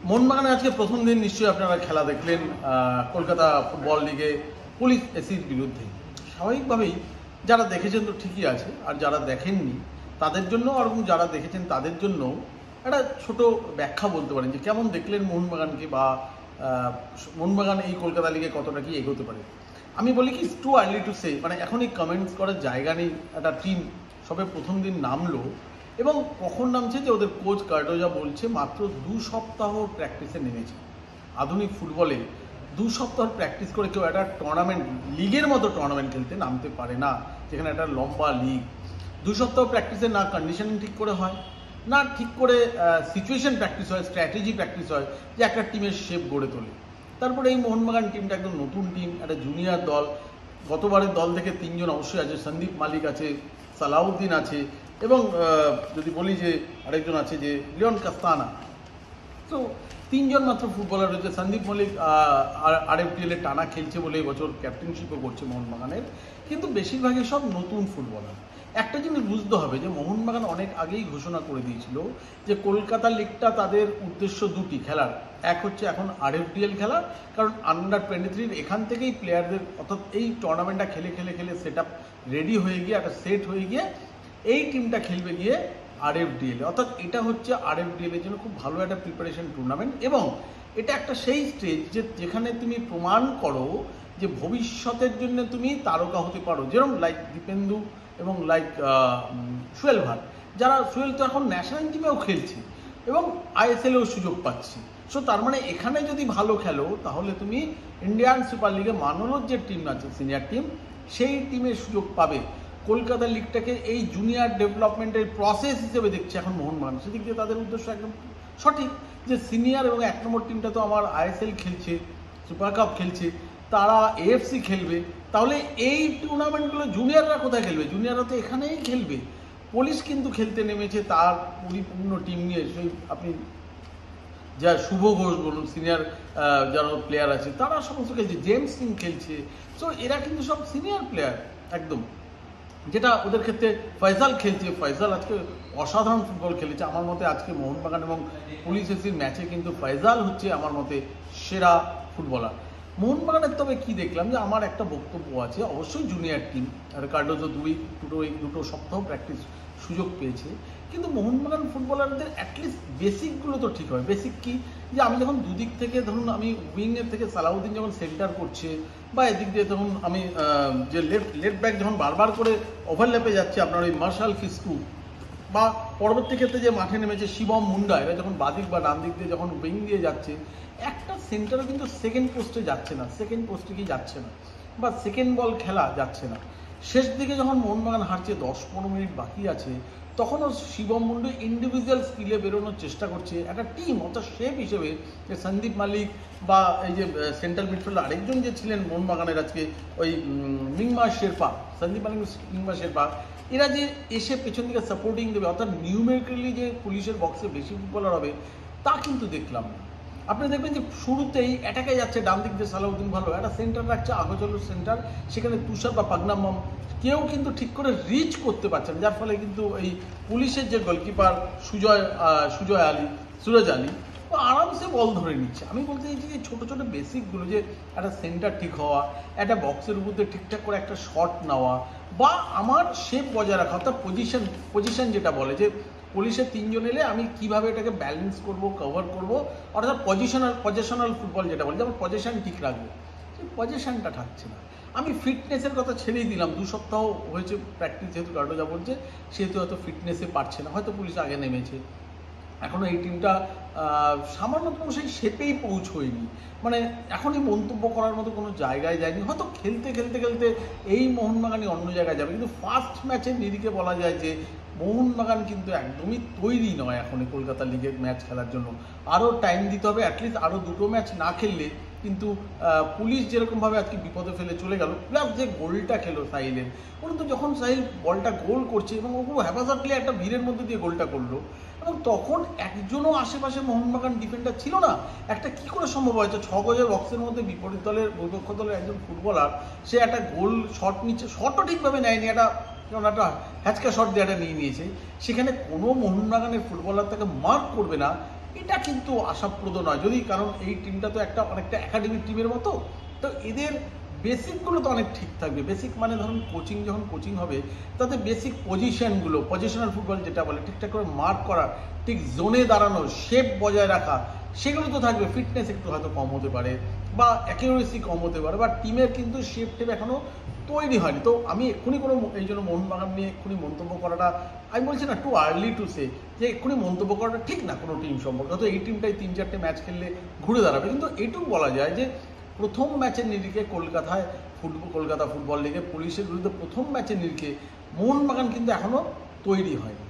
মোহনবাগানের আজকে প্রথম দিন নিশ্চয়ই আপনারা খেলা দেখলেন কলকাতা ফুটবল লিগে পুলিশ এসির বিরুদ্ধে। স্বাভাবিকভাবেই যারা দেখেছেন তো ঠিকই আছে, আর যারা দেখেননি তাদের জন্য আর যারা দেখেছেন তাদের জন্য একটা ছোট ব্যাখ্যা বলতে পারেন যে কেমন দেখলেন মোহনবাগানকে, বা মোহনবাগান এই কলকাতা লিগে কতটা কি এগোতে পারে। আমি বলি কি, টু আর্লি টু সে, মানে এখনই কমেন্টস করার জায়গা নেই। একটা টিম সবে প্রথম দিন নামলো, এবং কখন নামছে যে ওদের কোচ কার্ডোজা বলছে মাত্র 2 সপ্তাহ প্র্যাকটিসে নেমেছে। আধুনিক ফুটবলে 2 সপ্তাহ প্র্যাকটিস করে কেউ একটা টুর্নামেন্ট, লিগের মতো টুর্নামেন্ট খেলতে নামতে পারে না, যেখানে একটা লম্বা লিগ। 2 সপ্তাহ প্র্যাকটিসে না কন্ডিশনিং ঠিক করে হয়, না ঠিক করে সিচুয়েশন প্র্যাকটিস হয়, স্ট্র্যাটেজি প্র্যাকটিস হয়, যে একটা টিমের শেপ গড়ে তোলে। তারপরে এই মোহনবাগান টিমটা একদম নতুন টিম, একটা জুনিয়র দল। গতবারের দল থেকে 3 জন অবশ্যই আছে, সন্দীপ মালিক আছে, সালাউদ্দিন আছে, এবং যদি বলি যে আরেকজন আছে যে লিওন কাস্তানা। তো 3 জন মাত্র ফুটবলার রয়েছে। সন্দীপ মল্লিক আরএফডিএল এ টানা খেলছে বলে এবছর ক্যাপ্টেনশিপও করছে মোহনবাগানের, কিন্তু বেশিরভাগই সব নতুন ফুটবলার। একটা জিনিস বুঝতে হবে যে মোহনবাগান অনেক আগেই ঘোষণা করে দিয়েছিল যে কলকাতা লিগটা তাদের উদ্দেশ্য দুটি খেলার। এক হচ্ছে এখন আরএফডিএল খেলা, কারণ আন্ডার 23 এখান থেকেই প্লেয়ারদের, অর্থাৎ এই টুর্নামেন্টটা খেলে খেলে খেলে সেট আপ রেডি হয়ে গিয়ে একটা সেট হয়ে গিয়ে এই টিমটা খেলবে গিয়ে আরএফডিএল, অর্থাৎ এটা হচ্ছে আরএফডিএল এর জন্য খুব ভালো একটা প্রিপারেশন টুর্নামেন্ট। এবং এটা একটা সেই স্টেজ যেখানে তুমি প্রমাণ করো যে ভবিষ্যতের জন্য তুমি তারকা হতে পারো, যেরকম লাইক দীপেন্দু এবং লাইক সুয়েল ভাট, যারা সুয়েল তো এখন ন্যাশনাল টিমেও খেলছে এবং আইএসএলেও সুযোগ পাচ্ছে। সো তার মানে এখানে যদি ভালো খেলো তাহলে তুমি ইন্ডিয়ান সুপার লিগে মানলোর যে টিম আছে, সিনিয়র টিম, সেই টিমের সুযোগ পাবে। কলকাতা লিগটাকে এই জুনিয়র ডেভেলপমেন্টের প্রসেস হিসেবে দেখছে এখন মোহনবাগান। সেদিক দিয়ে তাদের উদ্দেশ্য একদম সঠিক, যে সিনিয়র এবং 1 নম্বর টিমটা তো আমার আইএসএল খেলছে, সুপার কাপ খেলছে, তারা এএফসি খেলবে, তাহলে এই টুর্নামেন্টগুলো জুনিয়ররা কোথায় খেলবে? জুনিয়ররা তো এখানেই খেলবে। পুলিশ কিন্তু খেলতে নেমেছে তার পরিপূর্ণ টিম নিয়ে। সেই আপনি যা শুভ ঘোষ বলুন, সিনিয়র যারা প্লেয়ার আছে তারা সমস্ত খেলছে, জেমস সিং খেলছে। সো এরা কিন্তু সব সিনিয়র প্লেয়ার একদম, যেটা ওদের ক্ষেত্রে ফয়সাল খেলছে। ফয়সাল আজকে অসাধারণ ফুটবল খেলেছে আমার মতে। আজকে মোহনবাগান এবং পুলিশ এসির ম্যাচে কিন্তু ফয়সাল হচ্ছে আমার মতে সেরা ফুটবলার মোহনবাগানের। তবে কি দেখলাম, যে আমার একটা বক্তব্য আছে, অবশ্যই জুনিয়র টিম, আর কার্ডোজো দুটো সপ্তাহ প্র্যাকটিস সুযোগ পেয়েছে, কিন্তু মোহনবাগান ফুটবলারদের অ্যাটলিস্ট বেসিকগুলো তো ঠিক হয়। বেসিক কি, যে আমি যখন দুদিক থেকে, ধরুন আমি উইংয়ের থেকে সালাউদ্দিন যখন সেন্টার করছে, বা এদিক দিয়ে তখন আমি যে লেফট ব্যাক যখন বারবার করে ওভারল্যাপে যাচ্ছে আপনার ওই মার্শাল ফিস্কু, বা পরবর্তী ক্ষেত্রে যে মাঠে নেমেছে শিবম মুন্ডা, এরা যখন বাদিক বা ডান দিক দিয়ে যখন উইং দিয়ে যাচ্ছে, একটা সেন্টারও কিন্তু সেকেন্ড পোস্টে যাচ্ছে না, সেকেন্ড পোস্টে কি যাচ্ছে না, বা সেকেন্ড বল খেলা যাচ্ছে না। শেষ দিকে যখন মোহনবাগান হারছে, 10-15 মিনিট বাকি আছে, তখনও শিবম মুন্ডু ইন্ডিভিজুয়াল স্কিলে বেরোনোর চেষ্টা করছে একটা টিম, অর্থাৎ শেপ হিসেবে যে সন্দীপ মালিক, বা এই যে সেন্ট্রাল মিডফিল্ডার আরেকজন যে ছিলেন মোহনবাগানের আজকে, ওই মিংমা শেরপা, সন্দীপ মালিক মিংমা শেরপা, এরা যে এসে পেছন দিকে সাপোর্টিং দেবে, অর্থাৎ নিউমেরিক্যালি যে পুলিশের বক্সে বেশি ফুটবলার হবে তা কিন্তু দেখলাম না। আপনি দেখবেন যে শুরুতেই অ্যাটাকে যাচ্ছে ডান দিক দিয়ে সালাউদ্দিন, ভালো একটা সেন্টার রাখছে, আগোচলো সেন্টার, সেখানে তুষার বা পাগনাম্মম কেউ কিন্তু ঠিক করে রিচ করতে পারছে না, যার ফলে কিন্তু এই পুলিশের যে গোলকিপার সুরজ আলী ও আরামসে বল ধরে নিচ্ছে। আমি বলতে চাইছি যে ছোটো ছোটো বেসিকগুলো, যে একটা সেন্টার ঠিক হওয়া, একটা বক্সের উপর দিয়ে ঠিকঠাক করে একটা শট নেওয়া, বা আমার শেপ বজায় রাখা, অর্থাৎ পজিশন যেটা বলে, যে পুলিশের 3 জন এলে আমি কিভাবে এটাকে ব্যালেন্স করব, কভার করব, অর্থাৎ পজিশনাল ফুটবল যেটা বলে, যেমন পজিশন ঠিক রাখবো, সেই পজিশনটা থাকছে না। আমি ফিটনেসের কথা ছেড়েই দিলাম, 2 সপ্তাহ হয়েছে প্র্যাকটিস, যেহেতু কার্ডোজা বলছে, সেহেতু হয়তো ফিটনেসে পারছে না, হয়তো পুলিশ আগে নেমেছে, এখনও এই টিমটা সামান্যতম সেই শেপেই পৌঁছয়নি। মানে এখনই মন্তব্য করার মতো কোনো জায়গায় যায়নি, হয়তো খেলতে খেলতে খেলতে এই মোহনবাগানই অন্য জায়গায় যাবে। কিন্তু ফার্স্ট ম্যাচের নিরিখে বলা যায় যে মোহনবাগান কিন্তু একদমই তৈরি নয় এখন কলকাতা লিগের ম্যাচ খেলার জন্য। আরও টাইম দিতে হবে, অ্যাটলিস্ট আরও 2টো ম্যাচ না খেললে কিন্তু পুলিশ যেরকমভাবে আজকে বিপদে ফেলে চলে গেল, প্লাস যে গোলটা খেলো সাহিলের, পরন্তু যখন সাহিল বলটা গোল করছে এবং ও খুব হ্যাপাজার্ডলি একটা ভিড়ের মধ্যে দিয়ে গোলটা করলো, এবং তখন একজনও আশেপাশে মোহনবাগান ডিফেন্ডার ছিল না, একটা কি করে সম্ভব হয়েছে 6 গজের বক্সের মধ্যে বিপরীত দলের বিপক্ষ দলের একজন ফুটবলার সে একটা গোল শট নিচ্ছে, শটও ঠিকভাবে নেয়নি, একটা হ্যাচকা শট দিয়ে একটা নিয়ে নিয়েছে, সেখানে কোনো মোহনবাগানের ফুটবলার তাকে মার্ক করবে না, এটা কিন্তু আশাপ্রদ নয়, যদি কারণ এই টিমটা তো অনেকটা একাডেমিক টিমের মতো, তো এদের বেসিকগুলো তো অনেক ঠিক থাকবে। বেসিক মানে ধরুন যখন কোচিং হবে তাতে বেসিক পজিশনগুলো, পজিশনাল ফুটবল যেটা বলে, ঠিকঠাক করে মার্ক করা, ঠিক জোনে দাঁড়ানো, শেপ বজায় রাখা, সেগুলো তো থাকবে। ফিটনেস একটু হয়তো কম হতে পারে বা অ্যাকিউরেসি কম হতে পারে, বা টিমের কিন্তু শেপ টেপ এখনো তৈরি হয়নি। তো আমি এক্ষুনি কোনো, এই জন্য মোহনবাগান নিয়ে এক্ষুনি মন্তব্য করাটা, আমি বলছি না টু আর্লি টু সে, যে এক্ষুনি মন্তব্য করাটা ঠিক না কোনো টিম সম্পর্কে। হয়তো এই টিমটাই 3-4টে ম্যাচ খেললে ঘুরে দাঁড়াবে, কিন্তু এইটুকু বলা যায় যে প্রথম ম্যাচের নিরিখে কলকাতা ফুটবল লিগে পুলিশের বিরুদ্ধে প্রথম ম্যাচের নিরিখে মোহনবাগান কিন্তু এখনো তৈরি হয়নি।